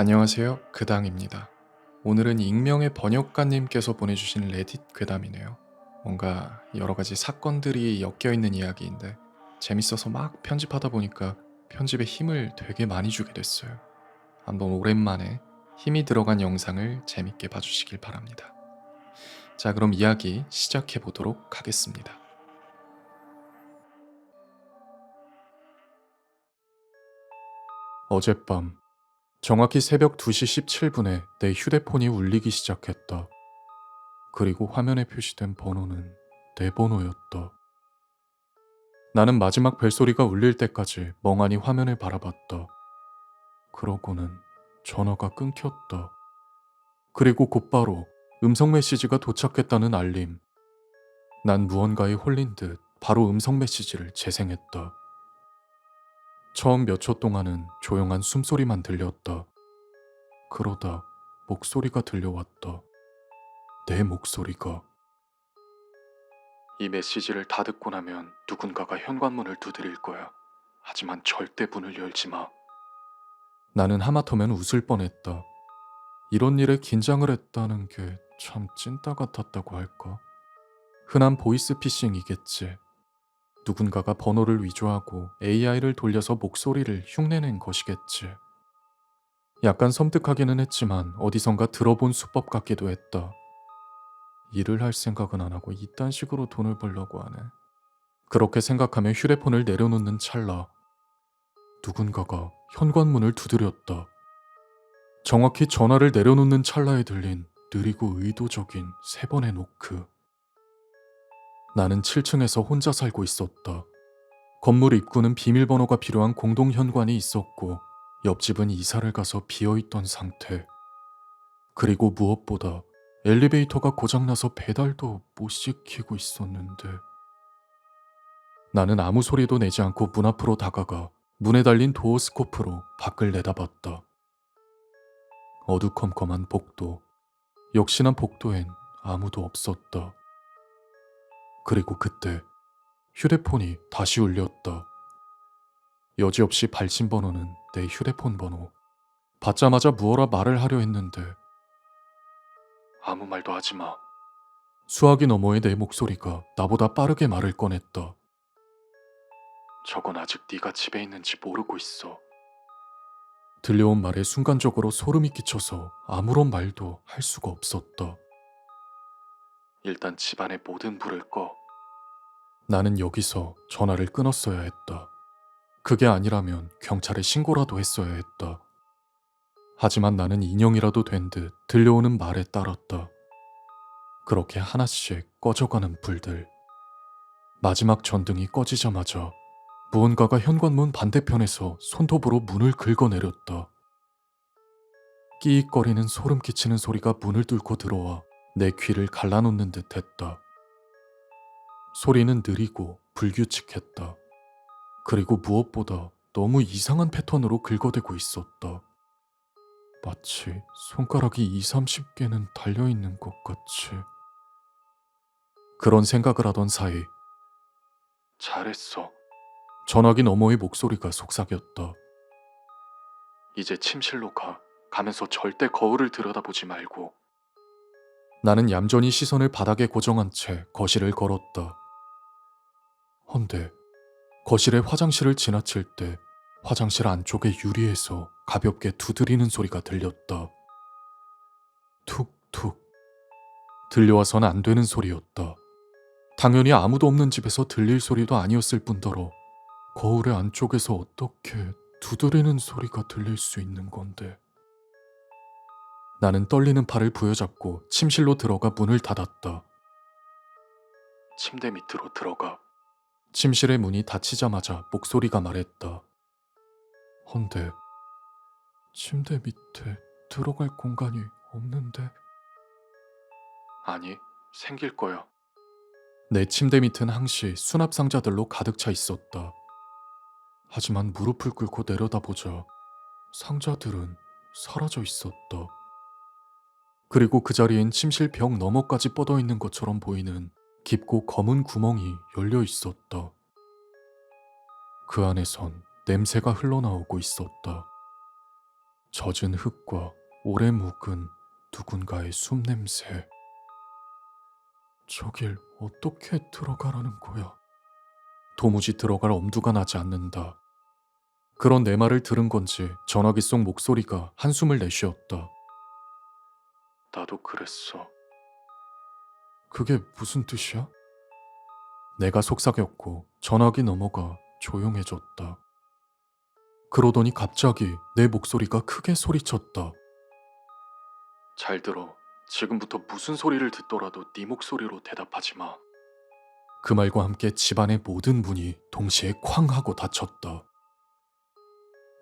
안녕하세요. 그당입니다. 오늘은 익명의 번역가님께서 보내주신 레딧 괴담이네요. 뭔가 여러 가지 사건들이 엮여 있는 이야기인데 재밌어서 막 편집하다 보니까 편집에 힘을 되게 많이 주게 됐어요. 한번 오랜만에 힘이 들어간 영상을 재밌게 봐주시길 바랍니다. 자, 그럼 이야기 시작해 보도록 하겠습니다. 어젯밤 정확히 새벽 2시 17분에 내 휴대폰이 울리기 시작했다. 그리고 화면에 표시된 번호는 내 번호였다. 나는 마지막 벨소리가 울릴 때까지 멍하니 화면을 바라봤다. 그러고는 전화가 끊겼다. 그리고 곧바로 음성 메시지가 도착했다는 알림. 난 무언가에 홀린 듯 바로 음성 메시지를 재생했다. 처음 몇 초 동안은 조용한 숨소리만 들렸다. 그러다 목소리가 들려왔다. 내 목소리가. 이 메시지를 다 듣고 나면 누군가가 현관문을 두드릴 거야. 하지만 절대 문을 열지 마. 나는 하마터면 웃을 뻔했다. 이런 일에 긴장을 했다는 게 참 찐따 같았다고 할까? 흔한 보이스피싱이겠지. 누군가가 번호를 위조하고 AI를 돌려서 목소리를 흉내낸 것이겠지. 약간 섬뜩하기는 했지만 어디선가 들어본 수법 같기도 했다. 일을 할 생각은 안 하고 이딴 식으로 돈을 벌려고 하네. 그렇게 생각하며 휴대폰을 내려놓는 찰나 누군가가 현관문을 두드렸다. 정확히 전화를 내려놓는 찰나에 들린 느리고 의도적인 3번의 노크. 나는 7층에서 혼자 살고 있었다. 건물 입구는 비밀번호가 필요한 공동 현관이 있었고 옆집은 이사를 가서 비어있던 상태. 그리고 무엇보다 엘리베이터가 고장나서 배달도 못 시키고 있었는데 나는 아무 소리도 내지 않고 문 앞으로 다가가 문에 달린 도어 스코프로 밖을 내다봤다. 어두컴컴한 복도. 역시나 복도엔 아무도 없었다. 그리고 그때 휴대폰이 다시 울렸다. 여지없이 발신 번호는 내 휴대폰 번호. 받자마자 무어라 말을 하려 했는데 아무 말도 하지 마. 수화기 너머의 내 목소리가 나보다 빠르게 말을 꺼냈다. 저건 아직 네가 집에 있는지 모르고 있어. 들려온 말에 순간적으로 소름이 끼쳐서 아무런 말도 할 수가 없었다. 일단 집안의 모든 불을 꺼. 나는 여기서 전화를 끊었어야 했다. 그게 아니라면 경찰에 신고라도 했어야 했다. 하지만 나는 인형이라도 된 듯 들려오는 말에 따랐다. 그렇게 하나씩 꺼져가는 불들. 마지막 전등이 꺼지자마자 무언가가 현관문 반대편에서 손톱으로 문을 긁어내렸다. 끼익거리는 소름 끼치는 소리가 문을 뚫고 들어와 내 귀를 갈라놓는 듯 했다. 소리는 느리고 불규칙했다. 그리고 무엇보다 너무 이상한 패턴으로 긁어대고 있었다. 마치 손가락이 20-30개는 달려있는 것 같이. 그런 생각을 하던 사이 잘했어. 전화기 너머의 목소리가 속삭였다. 이제 침실로 가. 가면서 절대 거울을 들여다보지 말고. 나는 얌전히 시선을 바닥에 고정한 채 거실을 걸었다. 헌데 거실의 화장실을 지나칠 때 화장실 안쪽의 유리에서 가볍게 두드리는 소리가 들렸다. 툭툭. 들려와선 안 되는 소리였다. 당연히 아무도 없는 집에서 들릴 소리도 아니었을 뿐더러 거울의 안쪽에서 어떻게 두드리는 소리가 들릴 수 있는 건데. 나는 떨리는 팔을 부여잡고 침실로 들어가 문을 닫았다. 침대 밑으로 들어가. 침실의 문이 닫히자마자 목소리가 말했다. 헌데 침대 밑에 들어갈 공간이 없는데. 아니, 생길 거야. 내 침대 밑은 항시 수납 상자들로 가득 차 있었다. 하지만 무릎을 꿇고 내려다보자 상자들은 사라져 있었다. 그리고 그 자리엔 침실 벽 너머까지 뻗어 있는 것처럼 보이는 깊고 검은 구멍이 열려 있었다. 그 안에선 냄새가 흘러나오고 있었다. 젖은 흙과 오래 묵은 누군가의 숨냄새. 저길 어떻게 들어가라는 거야? 도무지 들어갈 엄두가 나지 않는다. 그런 내 말을 들은 건지 전화기 속 목소리가 한숨을 내쉬었다. 나도 그랬어. 그게 무슨 뜻이야? 내가 속삭였고 전화기 너머가 조용해졌다. 그러더니 갑자기 내 목소리가 크게 소리쳤다. 잘 들어. 지금부터 무슨 소리를 듣더라도 네 목소리로 대답하지 마. 그 말과 함께 집안의 모든 문이 동시에 쾅 하고 닫혔다.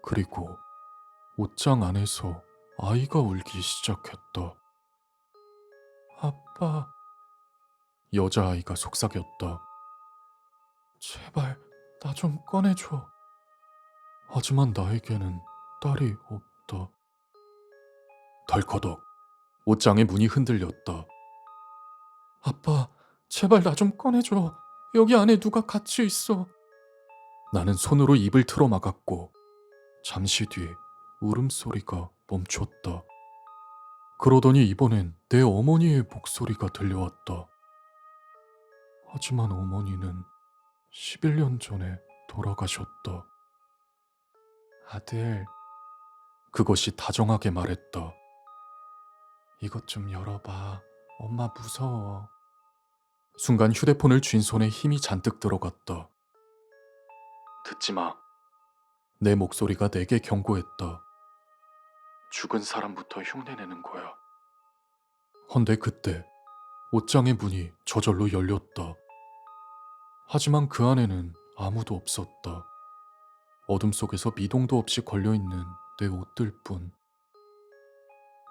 그리고 옷장 안에서 아이가 울기 시작했다. 아빠. 여자아이가 속삭였다. 제발 나 좀 꺼내줘. 하지만 나에게는 딸이 없다. 덜커덕 옷장의 문이 흔들렸다. 아빠, 제발 나 좀 꺼내줘. 여기 안에 누가 같이 있어. 나는 손으로 입을 틀어 막았고 잠시 뒤 울음소리가 멈췄다. 그러더니 이번엔 내 어머니의 목소리가 들려왔다. 하지만 어머니는 11년 전에 돌아가셨다. 아들, 그것이 다정하게 말했다. 이것 좀 열어봐. 엄마 무서워. 순간 휴대폰을 쥔 손에 힘이 잔뜩 들어갔다. 듣지 마. 내 목소리가 내게 경고했다. 죽은 사람부터 흉내내는 거야. 헌데 그때 옷장의 문이 저절로 열렸다. 하지만 그 안에는 아무도 없었다. 어둠 속에서 미동도 없이 걸려있는 내 옷들뿐.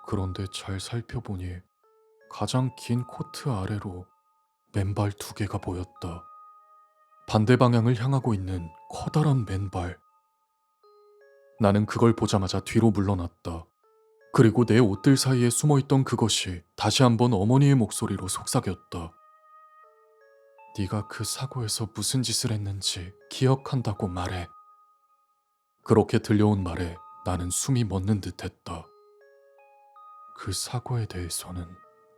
그런데 잘 살펴보니 가장 긴 코트 아래로 맨발 2개가 보였다. 반대 방향을 향하고 있는 커다란 맨발. 나는 그걸 보자마자 뒤로 물러났다. 그리고 내 옷들 사이에 숨어있던 그것이 다시 한번 어머니의 목소리로 속삭였다. 네가 그 사고에서 무슨 짓을 했는지 기억한다고 말해. 그렇게 들려온 말에 나는 숨이 멎는 듯했다. 그 사고에 대해서는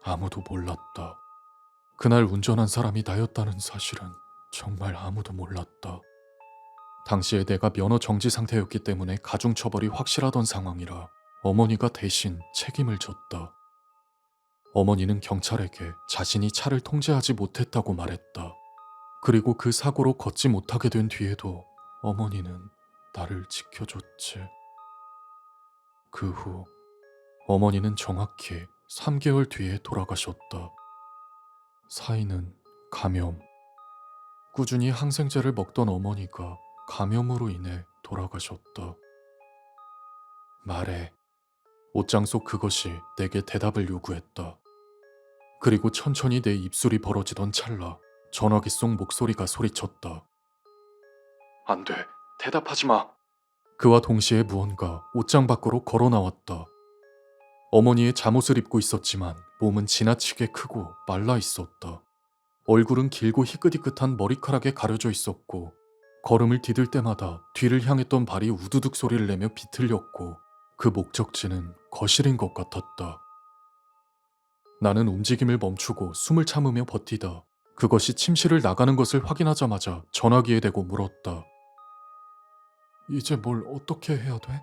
아무도 몰랐다. 그날 운전한 사람이 나였다는 사실은 정말 아무도 몰랐다. 당시에 내가 면허 정지 상태였기 때문에 가중처벌이 확실하던 상황이라 어머니가 대신 책임을 졌다. 어머니는 경찰에게 자신이 차를 통제하지 못했다고 말했다. 그리고 그 사고로 걷지 못하게 된 뒤에도 어머니는 나를 지켜줬지. 그 후 어머니는 정확히 3개월 뒤에 돌아가셨다. 사인은 감염. 꾸준히 항생제를 먹던 어머니가 감염으로 인해 돌아가셨다. 말해. 옷장 속 그것이 내게 대답을 요구했다. 그리고 천천히 내 입술이 벌어지던 찰나 전화기 속 목소리가 소리쳤다. 안 돼. 대답하지 마. 그와 동시에 무언가 옷장 밖으로 걸어 나왔다. 어머니의 잠옷을 입고 있었지만 몸은 지나치게 크고 말라 있었다. 얼굴은 길고 희끗희끗한 머리카락에 가려져 있었고 걸음을 디딜 때마다 뒤를 향했던 발이 우두둑 소리를 내며 비틀렸고 그 목적지는 거실인 것 같았다. 나는 움직임을 멈추고 숨을 참으며 버티다 그것이 침실을 나가는 것을 확인하자마자 전화기에 대고 물었다. 이제 뭘 어떻게 해야 돼?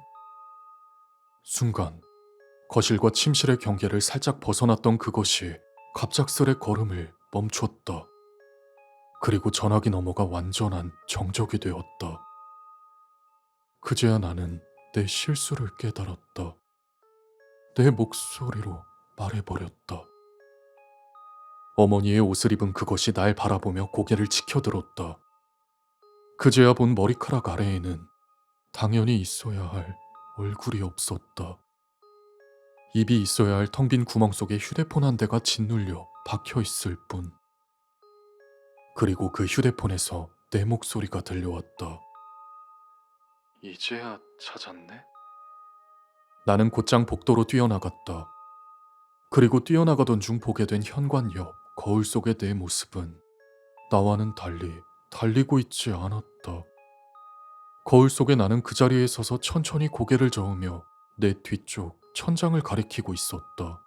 순간 거실과 침실의 경계를 살짝 벗어났던 그것이 갑작스레 걸음을 멈췄다. 그리고 전화기 너머가 완전한 정적이 되었다. 그제야 나는 내 실수를 깨달았다. 내 목소리로 말해버렸다. 어머니의 옷을 입은 그것이 날 바라보며 고개를 치켜들었다. 그제야 본 머리카락 아래에는 당연히 있어야 할 얼굴이 없었다. 입이 있어야 할 텅 빈 구멍 속에 휴대폰 한 대가 짓눌려 박혀 있을 뿐. 그리고 그 휴대폰에서 내 목소리가 들려왔다. 이제야 찾았네? 나는 곧장 복도로 뛰어나갔다. 그리고 뛰어나가던 중 보게 된 현관 옆 거울 속의 내 모습은 나와는 달리 달리고 있지 않았다. 거울 속에 나는 그 자리에 서서 천천히 고개를 저으며 내 뒤쪽 천장을 가리키고 있었다.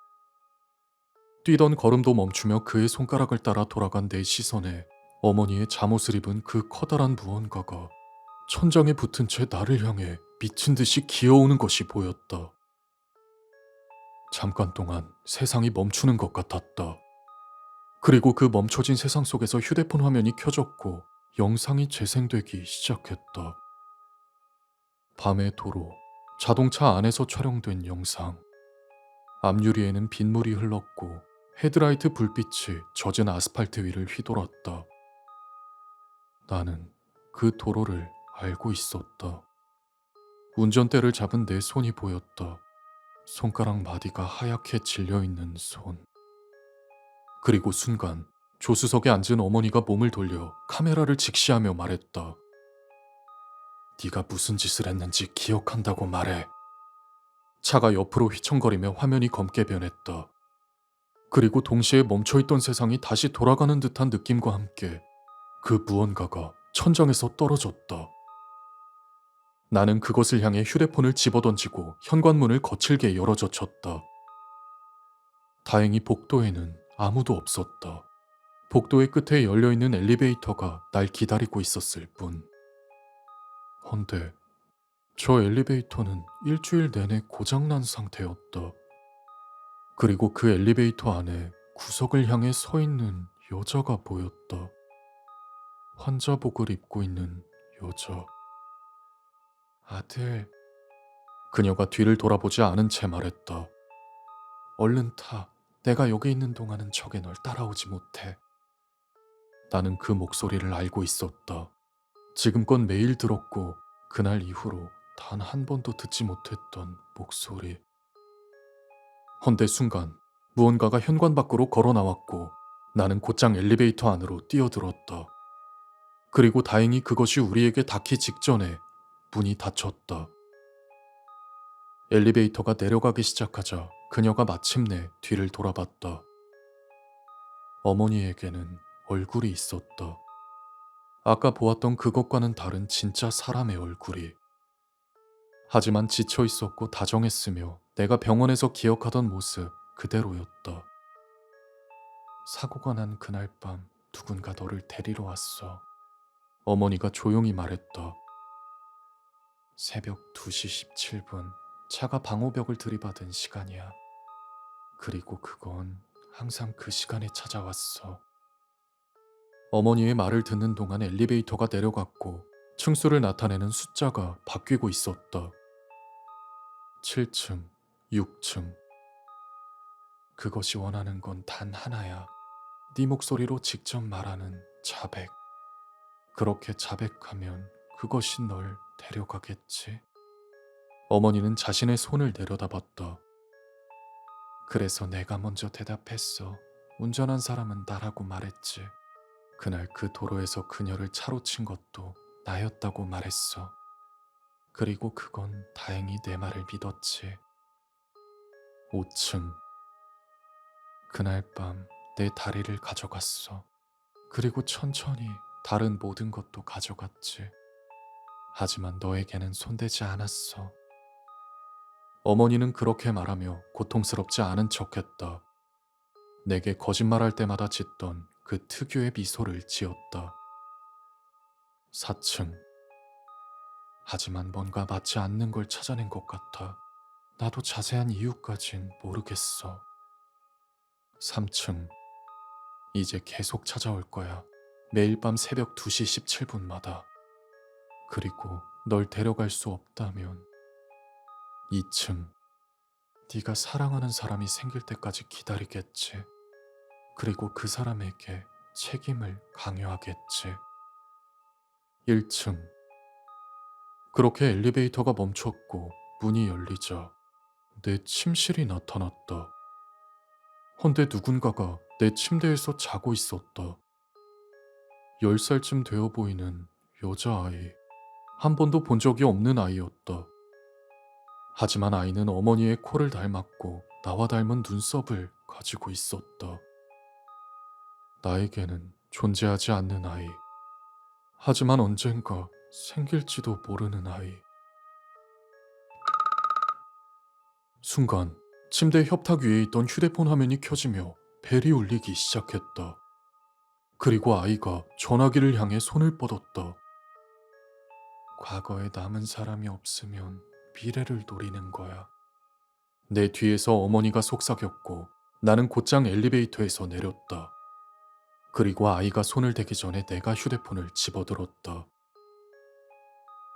뛰던 걸음도 멈추며 그의 손가락을 따라 돌아간 내 시선에 어머니의 잠옷을 입은 그 커다란 무언가가 천장에 붙은 채 나를 향해 미친 듯이 기어오는 것이 보였다. 잠깐 동안 세상이 멈추는 것 같았다. 그리고 그 멈춰진 세상 속에서 휴대폰 화면이 켜졌고 영상이 재생되기 시작했다. 밤의 도로, 자동차 안에서 촬영된 영상. 앞유리에는 빗물이 흘렀고 헤드라이트 불빛이 젖은 아스팔트 위를 휘돌았다. 나는 그 도로를 알고 있었다. 운전대를 잡은 내 손이 보였다. 손가락 마디가 하얗게 질려있는 손. 그리고 순간 조수석에 앉은 어머니가 몸을 돌려 카메라를 직시하며 말했다. 네가 무슨 짓을 했는지 기억한다고 말해. 차가 옆으로 휘청거리며 화면이 검게 변했다. 그리고 동시에 멈춰있던 세상이 다시 돌아가는 듯한 느낌과 함께 그 무언가가 천장에서 떨어졌다. 나는 그것을 향해 휴대폰을 집어던지고 현관문을 거칠게 열어젖혔다. 다행히 복도에는 아무도 없었다. 복도의 끝에 열려있는 엘리베이터가 날 기다리고 있었을 뿐. 헌데 저 엘리베이터는 일주일 내내 고장난 상태였다. 그리고 그 엘리베이터 안에 구석을 향해 서 있는 여자가 보였다. 환자복을 입고 있는 여자. 아들. 그녀가 뒤를 돌아보지 않은 채 말했다. 얼른 타. 내가 여기 있는 동안은 적에 널 따라오지 못해. 나는 그 목소리를 알고 있었다. 지금껏 매일 들었고 그날 이후로 단 한 번도 듣지 못했던 목소리. 헌데 순간 무언가가 현관 밖으로 걸어 나왔고 나는 곧장 엘리베이터 안으로 뛰어들었다. 그리고 다행히 그것이 우리에게 닿기 직전에 문이 닫혔다. 엘리베이터가 내려가기 시작하자 그녀가 마침내 뒤를 돌아봤다. 어머니에게는 얼굴이 있었다. 아까 보았던 그것과는 다른 진짜 사람의 얼굴이. 하지만 지쳐 있었고 다정했으며 내가 병원에서 기억하던 모습 그대로였다. 사고가 난 그날 밤 누군가 너를 데리러 왔어. 어머니가 조용히 말했다. 새벽 2시 17분 차가 방호벽을 들이받은 시간이야. 그리고 그건 항상 그 시간에 찾아왔어. 어머니의 말을 듣는 동안 엘리베이터가 내려갔고 층수를 나타내는 숫자가 바뀌고 있었다. 7층, 6층. 그것이 원하는 건 단 하나야. 네 목소리로 직접 말하는 자백. 그렇게 자백하면 그것이 널 데려가겠지. 어머니는 자신의 손을 내려다봤다. 그래서 내가 먼저 대답했어. 운전한 사람은 나라고 말했지. 그날 그 도로에서 그녀를 차로 친 것도 나였다고 말했어. 그리고 그건 다행히 내 말을 믿었지. 5층. 그날 밤 내 다리를 가져갔어. 그리고 천천히 다른 모든 것도 가져갔지. 하지만 너에게는 손대지 않았어. 어머니는 그렇게 말하며 고통스럽지 않은 척했다. 내게 거짓말할 때마다 짓던 그 특유의 미소를 지었다. 4층. 하지만 뭔가 맞지 않는 걸 찾아낸 것 같아. 나도 자세한 이유까진 모르겠어. 3층. 이제 계속 찾아올 거야. 매일 밤 새벽 2시 17분마다. 그리고 널 데려갈 수 없다면 2층. 네가 사랑하는 사람이 생길 때까지 기다리겠지. 그리고 그 사람에게 책임을 강요하겠지. 1층. 그렇게 엘리베이터가 멈췄고 문이 열리자 내 침실이 나타났다. 헌데 누군가가 내 침대에서 자고 있었다. 10살쯤 되어 보이는 여자아이. 한 번도 본 적이 없는 아이였다. 하지만 아이는 어머니의 코를 닮았고 나와 닮은 눈썹을 가지고 있었다. 나에게는 존재하지 않는 아이. 하지만 언젠가 생길지도 모르는 아이. 순간 침대 협탁 위에 있던 휴대폰 화면이 켜지며 벨이 울리기 시작했다. 그리고 아이가 전화기를 향해 손을 뻗었다. 과거에 남은 사람이 없으면 미래를 노리는 거야. 내 뒤에서 어머니가 속삭였고 나는 곧장 엘리베이터에서 내렸다. 그리고 아이가 손을 대기 전에 내가 휴대폰을 집어들었다.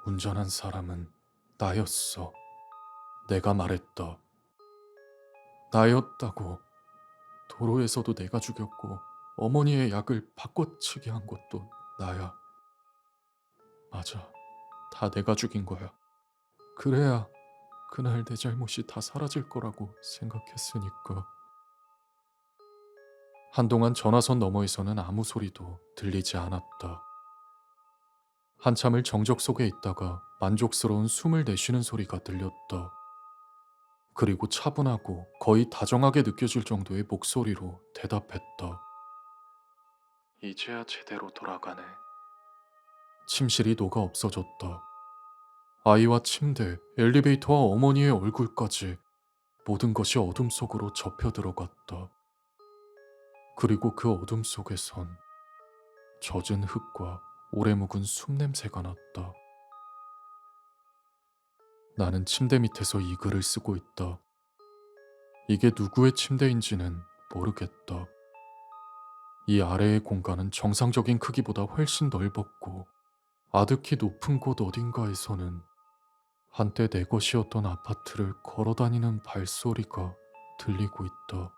운전한 사람은 나였어. 내가 말했다. 나였다고. 도로에서도 내가 죽였고 어머니의 약을 바꿔치기 한 것도 나야. 맞아. 다 내가 죽인 거야. 그래야 그날 내 잘못이 다 사라질 거라고 생각했으니까. 한동안 전화선 너머에서는 아무 소리도 들리지 않았다. 한참을 정적 속에 있다가 만족스러운 숨을 내쉬는 소리가 들렸다. 그리고 차분하고 거의 다정하게 느껴질 정도의 목소리로 대답했다. 이제야 제대로 돌아가네. 침실이 녹아 없어졌다. 아이와 침대, 엘리베이터와 어머니의 얼굴까지 모든 것이 어둠 속으로 접혀 들어갔다. 그리고 그 어둠 속에선 젖은 흙과 오래 묵은 숨 냄새가 났다. 나는 침대 밑에서 이 글을 쓰고 있다. 이게 누구의 침대인지는 모르겠다. 이 아래의 공간은 정상적인 크기보다 훨씬 넓었고 아득히 높은 곳 어딘가에서는 한때 내 것이었던 아파트를 걸어다니는 발소리가 들리고 있다.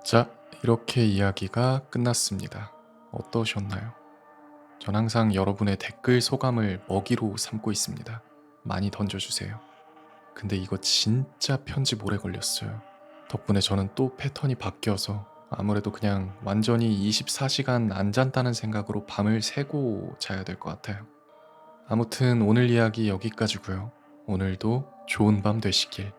자, 이렇게 이야기가 끝났습니다. 어떠셨나요? 전 항상 여러분의 댓글 소감을 먹이로 삼고 있습니다. 많이 던져주세요. 근데 이거 진짜 편집 오래 걸렸어요. 덕분에 저는 또 패턴이 바뀌어서 아무래도 그냥 완전히 24시간 안 잔다는 생각으로 밤을 새고 자야 될 것 같아요. 아무튼 오늘 이야기 여기까지고요. 오늘도 좋은 밤 되시길.